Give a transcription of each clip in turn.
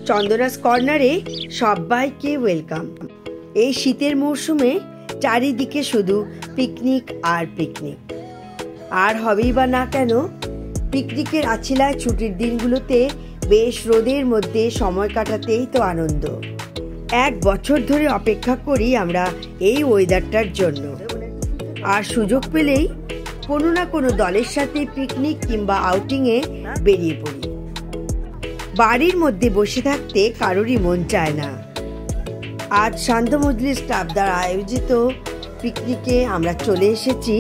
চন্দনাস কর্নারে সবাইকে ওয়েলকাম। এই শীতের মরশুমে চারিদিকে শুধু পিকনিক আর পিকনিক। আর হবেই বা না কেন, পিকনিকের আছিলায় ছুটির দিনগুলোতে বেশ রোদের মধ্যে সময় কাটাতেই তো আনন্দ। 1 বছর ধরে অপেক্ষা করি আমরা এই ওয়েদারটার জন্য, আর সুযোগ পেলেই কোনো না কোনো দলের সাথে পিকনিক কিংবা আউটিংয়ে বেরিয়ে পড়ি। বাড়ির মধ্যে বসে থাকতে কারোরই মন চায় না। আজ শান্ত মজলিস ক্লাব দ্বারা আয়োজিত পিকনিকে আমরা চলে এসেছি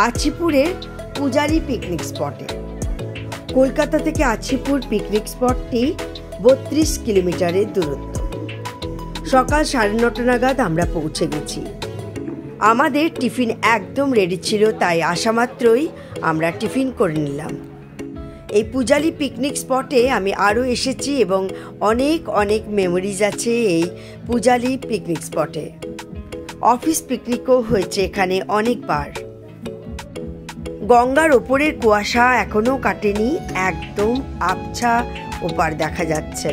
আছিপুরের পূজারি পিকনিক স্পটে। কলকাতা থেকে আছিপুর পিকনিক স্পটটি 32 কিলোমিটারের দূরত্ব। সকাল 9:30 নাগাদ আমরা পৌঁছে গেছি। আমাদের টিফিন একদম রেডি ছিল, তাই আসা মাত্রই আমরা টিফিন করে নিলাম। এই পূজালি পিকনিক স্পটে আমি আরও এসেছি এবং অনেক অনেক মেমোরিজ আছে এই পূজালি পিকনিক স্পটে। অফিস পিকনিকও হয়েছে এখানে অনেকবার। গঙ্গার ওপরের কুয়াশা এখনও কাটেনি, একদম আবছা ওপার দেখা যাচ্ছে।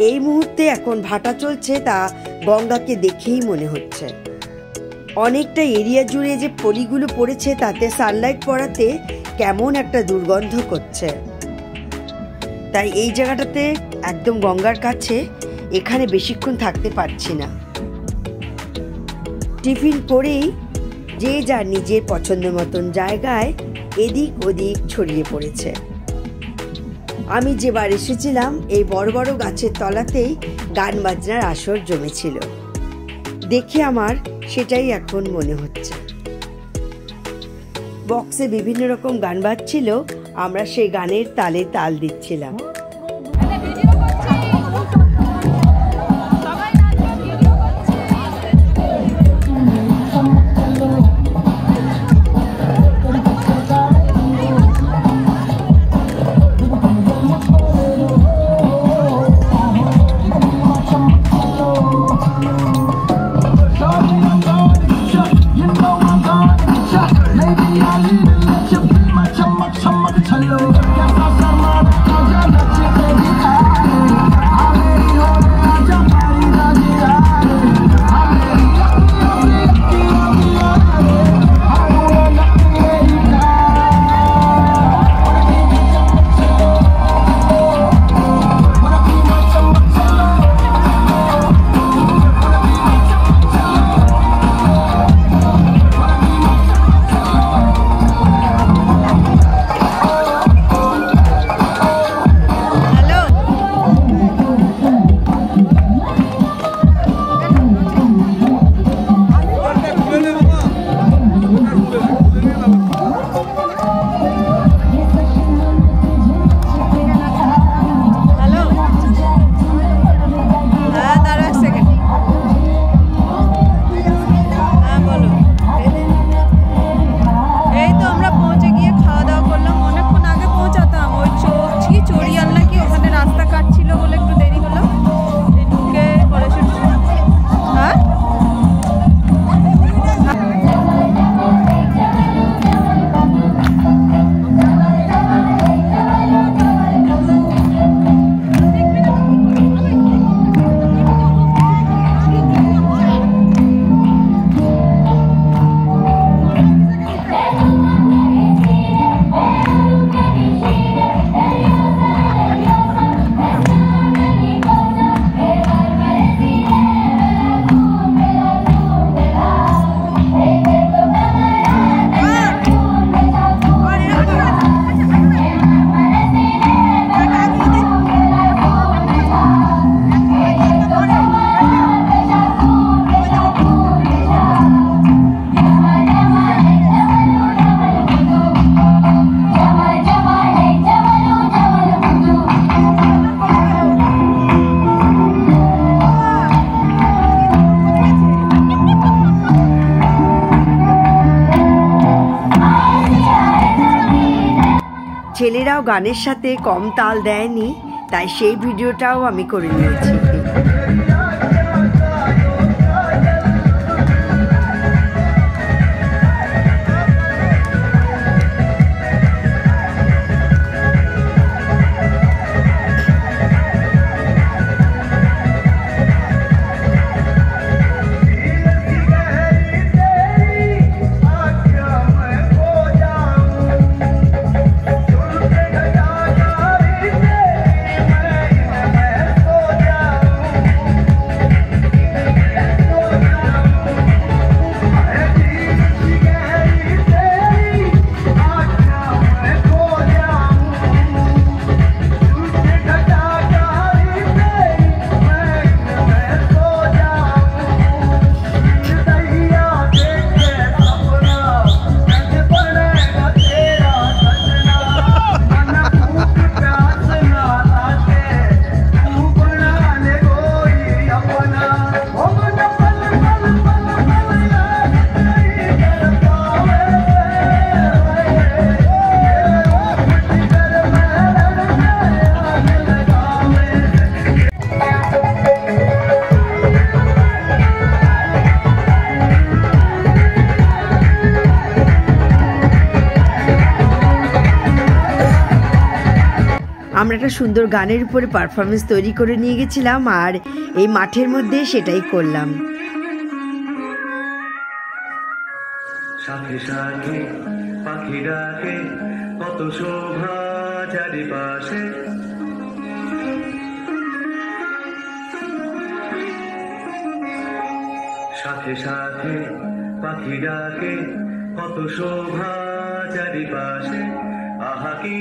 এই মুহূর্তে এখন ভাটা চলছে, তা গঙ্গাকে দেখেই মনে হচ্ছে। অনেকটা এরিয়া জুড়ে যে পলিগুলো পড়েছে তাতে সানলাইট পড়াতে কেমন একটা দুর্গন্ধ করছে। তাই এই জায়গাটাতে একদম গঙ্গার কাছে, এখানে বেশিক্ষণ থাকতে পারছি না। টিফিন করেই যে যার নিজের পছন্দ মতন জায়গায় এদিক ওদিক ছড়িয়ে পড়েছে। আমি যেবার এসেছিলাম এই বড় বড় গাছের তলাতেই গান বাজনার আসর জমেছিল। দেখে আমার সেটাই এখন মনে হচ্ছে। বক্সে বিভিন্ন রকম গান বাজছিল, আমরা সেই গানের তালে তাল দিচ্ছিলাম। ছেলেরাও গানের সাথে কম তাল দেয়নি, তাই সেই ভিডিওটাও আমি করে নিয়েছি। আমরা একটা সুন্দর গানের উপরে পারফরমেন্স তৈরি করে নিয়ে গেছিলাম, আর এই মাঠের মধ্যে সেটাই করলাম। সাথে সাথে পাখি ডাকে, কত শোভা চারিপাশে। সাথে সাথে পাখি ডাকে, কত শোভা চারিপাশে। আহা কি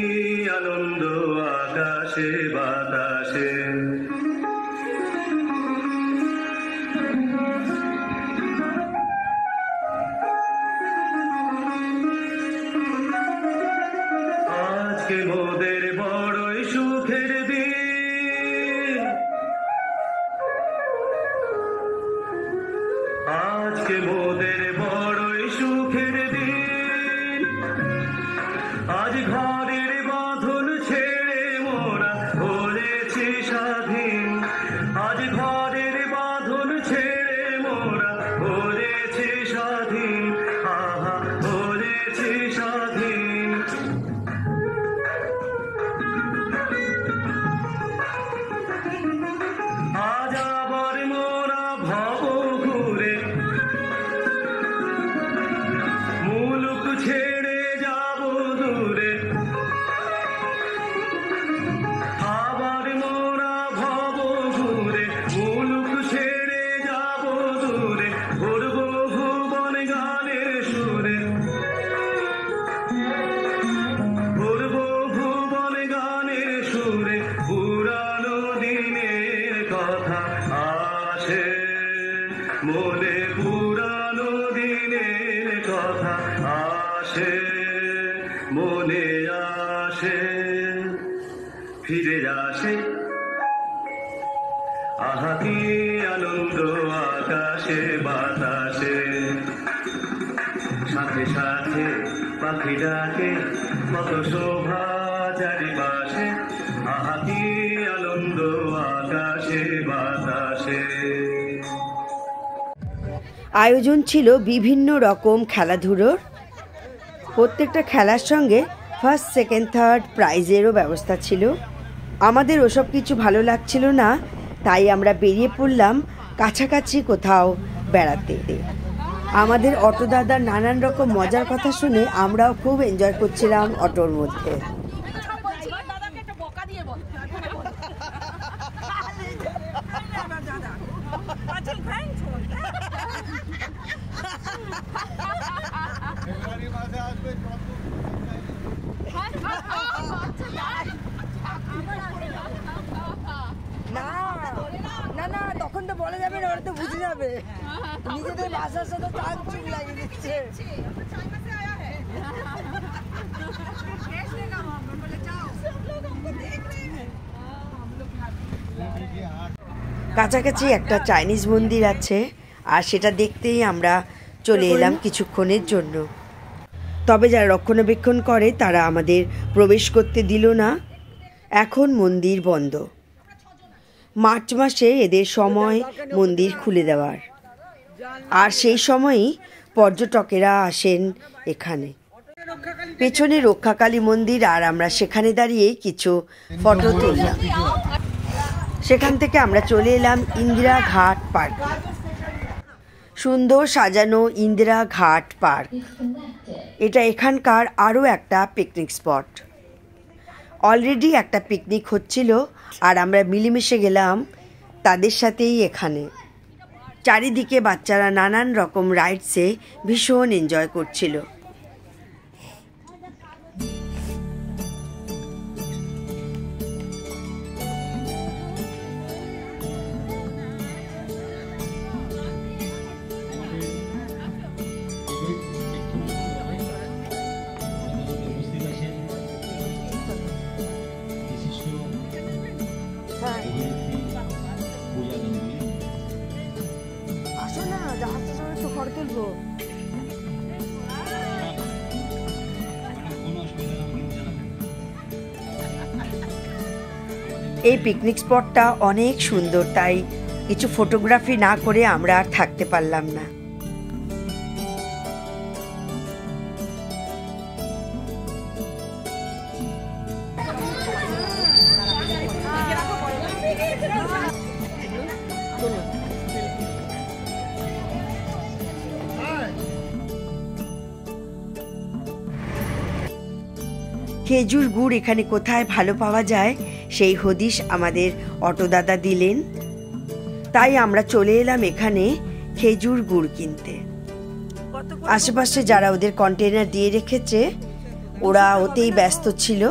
আনন্দ আকাশে বাতাসে। আজকে মোদের বড়ই সুখের দিন, আজকে মোদের বড়ই সুখের দিন। আজ ঘরের বাঁধন ছেড়ে মোরা হয়েছি স্বাধীন। আজ ঘরের বাঁধন ছেড়ে মোরা হয়েছি স্বাধীন। আহা হয়েছি স্বাধীন। আজ আবার মোরা ভব ঘুরে মুলুক ছেড়ে যাব দূরে। আবার মোরা ভব ঘুরে মুলুক ছেড়ে যাব দূরে। ঘুরব ভুবন গানের সুরে, ঘুরব ভুবন গানের সুরে। পুরানো দিনের কথা আসে মনে, পুরানো দিনের কথা আসে মনে আসে। ফিরে আসে আহা কি আনন্দ আকাশে বাতাসে। সাথে সাথে পাখি ডাকে, কত শোভা চারিপাশে। আহা কি আনন্দ আকাশে বাতাসে। আয়োজন ছিল বিভিন্ন রকম খেলাধুলোর। প্রত্যেকটা খেলার সঙ্গে ফার্স্ট, সেকেন্ড, থার্ড প্রাইজেরও ব্যবস্থা ছিল। আমাদের ওসব কিছু ভালো লাগছিল না, তাই আমরা বেরিয়ে পড়লাম কাছাকাছি কোথাও বেড়াতে। আমাদের অটো দাদার নানান রকম মজার কথা শুনে আমরাও খুব এনজয় করছিলাম অটোর মধ্যে। না না তখন তো বলা যাবে না, ওরা তো বুঝে যাবে। নিজেদের ভাষার সাথে টান চুল লাগিয়ে দিচ্ছে। কাছাকাছি একটা চাইনিজ মন্দির আছে, আর সেটা দেখতেই আমরা চলে এলাম কিছুক্ষণের জন্য। তবে যারা রক্ষণাবেক্ষণ করে তারা আমাদের প্রবেশ করতে দিল না। এখন মন্দির বন্ধ। মার্চ মাসে এদের সময় মন্দির খুলে দেওয়ার, আর সেই সময়ই পর্যটকেরা আসেন এখানে। পেছনে রক্ষাকালী মন্দির, আর আমরা সেখানে দাঁড়িয়ে কিছু ফটো তুললাম। সেখান থেকে আমরা চলে এলাম ইন্দিরা ঘাট পার্ক। সুন্দর সাজানো ইন্দিরা ঘাট পার্ক, এটা এখানকার আরও একটা পিকনিক স্পট। অলরেডি একটা পিকনিক হচ্ছিল, আর আমরা মিলেমিশে গেলাম তাদের সাথেই এখানে। চারিদিকে বাচ্চারা নানান রকম রাইডসে ভীষণ এনজয় করছিল। আসো না, জাহাজের সঙ্গে একটু ফটো তুলবো। এই পিকনিক স্পটটা অনেক সুন্দর, তাই কিছু ফটোগ্রাফি না করে আমরা আর থাকতে পারলাম না। খেজুর গুড় এখানে কোথায় ভালো পাওয়া যায় সেই হদিশ আমাদের অটোদাদা দিলেন, তাই আমরা চলে এলাম এখানে খেজুর গুড় কিনতে। আশেপাশে যারা ওদের কন্টেনার দিয়ে রেখেছে ওরা ওতেই ব্যস্ত ছিল।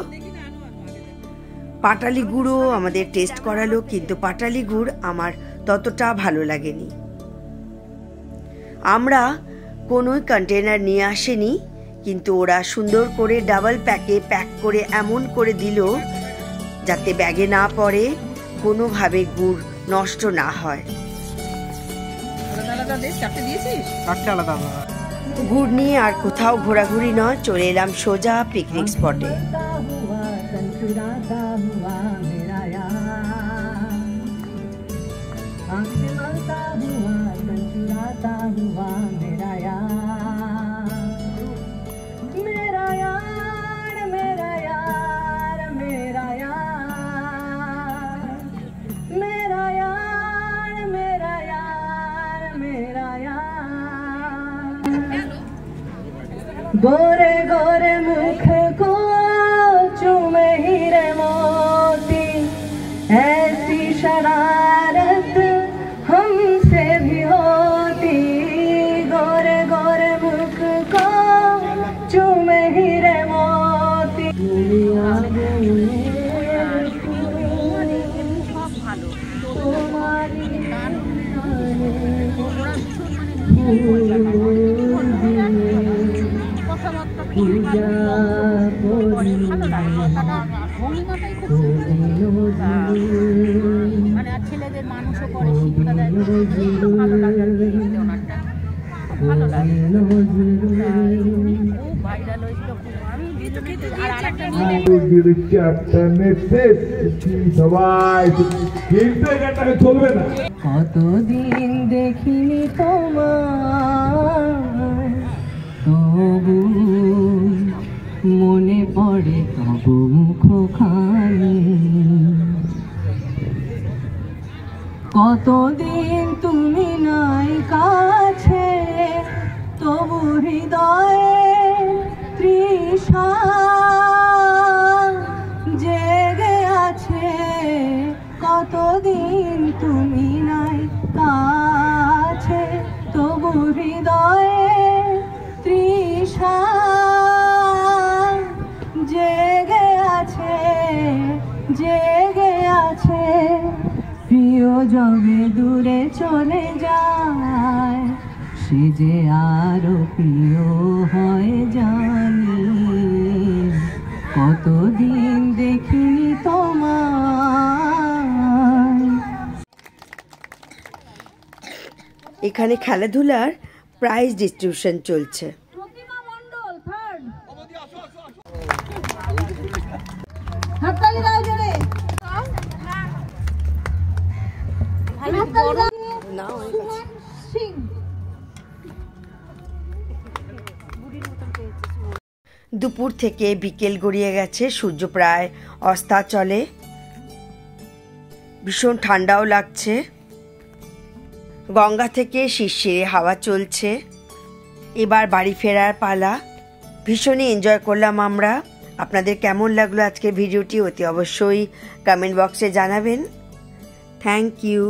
পাটালি গুড়ও আমাদের টেস্ট করালো, কিন্তু পাটালি গুড় আমার ততটা ভালো লাগেনি। আমরা কোনো কন্টেনার নিয়ে আসেনি, কিন্তু ওরা সুন্দর করে ডাবল প্যাকে প্যাক করে এমন করে দিল যাতে ব্যাগে না পড়ে, কোনোভাবে গুড় নষ্ট না হয়। গুড় নিয়ে আর কোথাও ঘোরাঘুরি নয়, চলে এলাম সোজা পিকনিক স্পটে। गोरे गोरे मुख को चूमे हीरे मोती, ऐसी शरारत हमसे भी होती। गोरे गोरे मुख को चूमे हीरे मोती, ছেলেদের মানুষও করে শিক্ষা দেয়, ভালো লাগে ভালো লাগে, খুব ভাইরাল হয়েছিল। কতদিন দেখিনি তোমার, তবু মনে পড়ে তবু মুখখানি। কতদিন তুমি নাই কাছে, তবু হৃদয়ে তৃষা জেগে আছে। কতদিন তুমি নাই কাছে, তবু হৃদয়ে তৃষা জেগে আছে, জেগে আছে। প্রিয় যবে দূরে চলে যায়, সে যে আরো প্রিয় হয়ে জানি। কতদিন দেখিনি তোমায়। এখানে খেলাধুলার প্রাইজ ডিস্ট্রিবিউশন চলছে। দুপুর থেকে বিকেল গড়িয়ে গেছে, সূর্য প্রায় অস্তাচলে, ভীষণ ঠান্ডাও লাগছে। গঙ্গা থেকে শিরশিরে হাওয়া চলছে। এবার বাড়ি ফেরার পালা। ভীষণই এনজয় করলাম আমরা। আপনাদের কেমন লাগলো আজকের ভিডিওটি অতি অবশ্যই কমেন্ট বক্সে জানাবেন। Thank you.